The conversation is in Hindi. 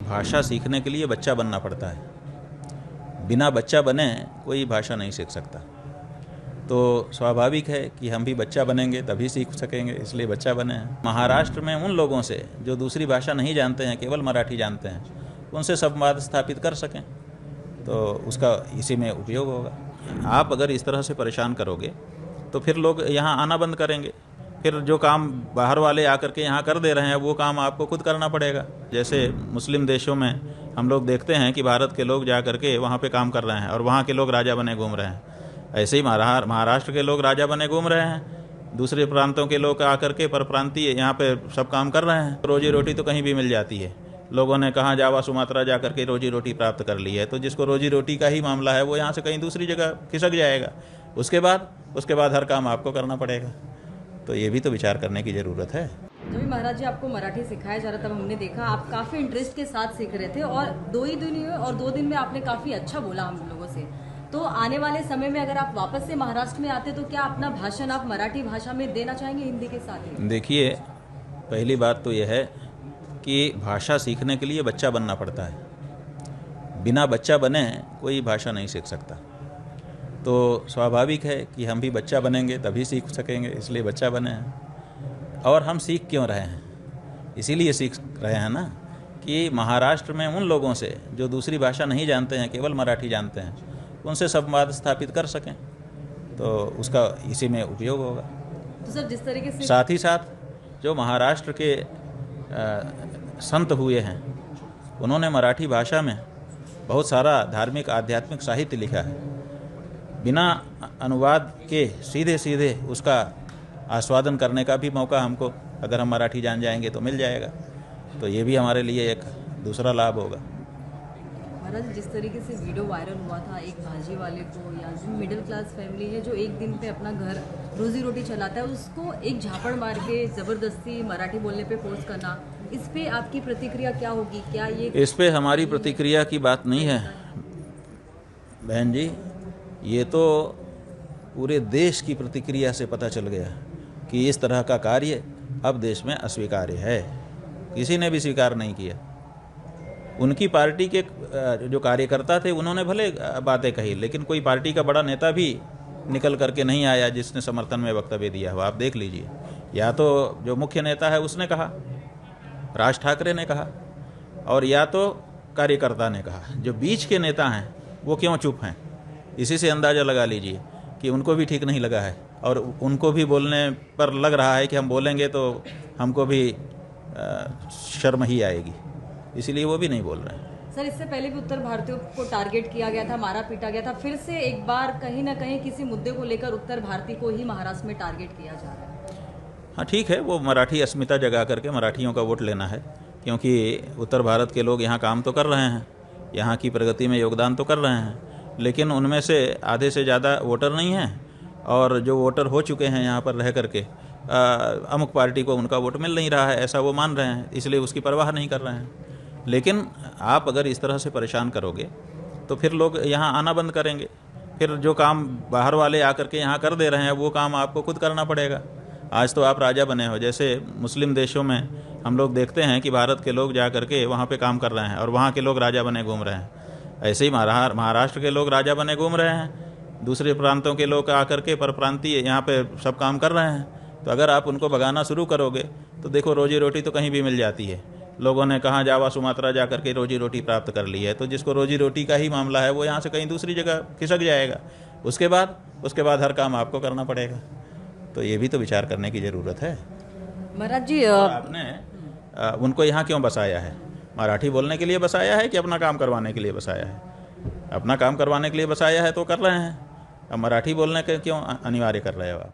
भाषा सीखने के लिए बच्चा बनना पड़ता है। बिना बच्चा बने कोई भाषा नहीं सीख सकता। तो स्वाभाविक है कि हम भी बच्चा बनेंगे तभी सीख सकेंगे, इसलिए बच्चा बने हैं। महाराष्ट्र में उन लोगों से जो दूसरी भाषा नहीं जानते हैं, केवल मराठी जानते हैं, उनसे संवाद स्थापित कर सकें, तो उसका इसी में उपयोग होगा। आप अगर इस तरह से परेशान करोगे तो फिर लोग यहाँ आना बंद करेंगे। फिर जो काम बाहर वाले आकर के यहाँ कर दे रहे हैं वो काम आपको खुद करना पड़ेगा। जैसे मुस्लिम देशों में हम लोग देखते हैं कि भारत के लोग जा कर के वहाँ पे काम कर रहे हैं और वहाँ के लोग राजा बने घूम रहे हैं। ऐसे ही महाराष्ट्र के लोग राजा बने घूम रहे हैं। दूसरे प्रांतों के लोग आकर के परप्रांतीय यहाँ पे सब काम कर रहे हैं। रोजी रोटी तो कहीं भी मिल जाती है। लोगों ने कहाँ जावा सुमात्रा जा कर के रोजी रोटी प्राप्त कर ली है, तो जिसको रोजी रोटी का ही मामला है वो यहाँ से कहीं दूसरी जगह खिसक जाएगा। उसके बाद हर काम आपको करना पड़ेगा। तो ये भी तो विचार करने की ज़रूरत है। जब महाराज जी आपको मराठी सिखाया जा रहा, तब हमने देखा आप काफ़ी इंटरेस्ट के साथ सीख रहे थे और 2 ही दिन हुए और 2 दिन में आपने काफ़ी अच्छा बोला हम लोगों से। तो आने वाले समय में अगर आप वापस से महाराष्ट्र में आते तो क्या अपना भाषण आप मराठी भाषा में देना चाहेंगे हिंदी के साथ ही? देखिए, पहली बात तो यह है कि भाषा सीखने के लिए बच्चा बनना पड़ता है। बिना बच्चा बने कोई भाषा नहीं सीख सकता। तो स्वाभाविक है कि हम भी बच्चा बनेंगे तभी सीख सकेंगे, इसलिए बच्चा बने हैं। और हम सीख क्यों रहे हैं? इसीलिए सीख रहे हैं ना कि महाराष्ट्र में उन लोगों से जो दूसरी भाषा नहीं जानते हैं, केवल मराठी जानते हैं, उनसे संवाद स्थापित कर सकें, तो उसका इसी में उपयोग होगा। तो सर, जिस तरीके से साथ ही साथ जो महाराष्ट्र के संत हुए हैं, उन्होंने मराठी भाषा में बहुत सारा धार्मिक आध्यात्मिक साहित्य लिखा है। बिना अनुवाद के सीधे सीधे उसका आस्वादन करने का भी मौका हमको, अगर हम मराठी जान जाएंगे तो मिल जाएगा। तो ये भी हमारे लिए एक दूसरा लाभ होगा। महाराज, जिस तरीके से वीडियो वायरल हुआ था एक भाजी वाले को, या जो मिडिल क्लास फैमिली है जो एक दिन पे अपना घर रोजी रोटी चलाता है, उसको एक झापड़ मार के ज़बरदस्ती मराठी बोलने पे फोर्स करना, इस पे आपकी प्रतिक्रिया क्या होगी? क्या ये इस पे हमारी प्रतिक्रिया की बात नहीं है बहन जी। ये तो पूरे देश की प्रतिक्रिया से पता चल गया कि इस तरह का कार्य अब देश में अस्वीकार्य है। किसी ने भी स्वीकार नहीं किया। उनकी पार्टी के जो कार्यकर्ता थे उन्होंने भले बातें कही, लेकिन कोई पार्टी का बड़ा नेता भी निकल करके नहीं आया जिसने समर्थन में वक्तव्य दिया हो। आप देख लीजिए, या तो जो मुख्य नेता है उसने कहा, राज ठाकरे ने कहा, और या तो कार्यकर्ता ने कहा। जो बीच के नेता हैं वो क्यों चुप हैं? इसी से अंदाज़ा लगा लीजिए कि उनको भी ठीक नहीं लगा है, और उनको भी बोलने पर लग रहा है कि हम बोलेंगे तो हमको भी शर्म ही आएगी, इसीलिए वो भी नहीं बोल रहे हैं। सर, इससे पहले भी उत्तर भारतीयों को टारगेट किया गया था, मारा पीटा गया था, फिर से एक बार कहीं ना कहीं किसी मुद्दे को लेकर उत्तर भारतीय को ही महाराष्ट्र में टारगेट किया जा रहा है। हाँ ठीक है, वो मराठी अस्मिता जगा करके मराठियों का वोट लेना है, क्योंकि उत्तर भारत के लोग यहाँ काम तो कर रहे हैं, यहाँ की प्रगति में योगदान तो कर रहे हैं, लेकिन उनमें से आधे से ज़्यादा वोटर नहीं हैं, और जो वोटर हो चुके हैं यहाँ पर रह करके अमुक पार्टी को उनका वोट मिल नहीं रहा है, ऐसा वो मान रहे हैं, इसलिए उसकी परवाह नहीं कर रहे हैं। लेकिन आप अगर इस तरह से परेशान करोगे तो फिर लोग यहाँ आना बंद करेंगे। फिर जो काम बाहर वाले आकर के यहाँ कर दे रहे हैं वो काम आपको खुद करना पड़ेगा। आज तो आप राजा बने हो। जैसे मुस्लिम देशों में हम लोग देखते हैं कि भारत के लोग जा कर के वहाँ पे काम कर रहे हैं और वहाँ के लोग राजा बने घूम रहे हैं। ऐसे ही महाराष्ट्र के लोग राजा बने घूम रहे हैं। दूसरे प्रांतों के लोग आकर के परप्रांतीय यहाँ पे सब काम कर रहे हैं। तो अगर आप उनको भगाना शुरू करोगे तो देखो, रोजी रोटी तो कहीं भी मिल जाती है। लोगों ने कहाँ जावा सुमात्रा जा कर के रोजी रोटी प्राप्त कर ली है, तो जिसको रोजी रोटी का ही मामला है वो यहाँ से कहीं दूसरी जगह खिसक जाएगा। उसके बाद हर काम आपको करना पड़ेगा। तो ये भी तो विचार करने की ज़रूरत है। महाराज जी, आपने उनको यहाँ क्यों बसाया है? मराठी बोलने के लिए बसाया है कि अपना काम करवाने के लिए बसाया है? अपना काम करवाने के लिए बसाया है तो कर रहे हैं। अब मराठी बोलने के क्यों अनिवार्य कर रहे हो आप?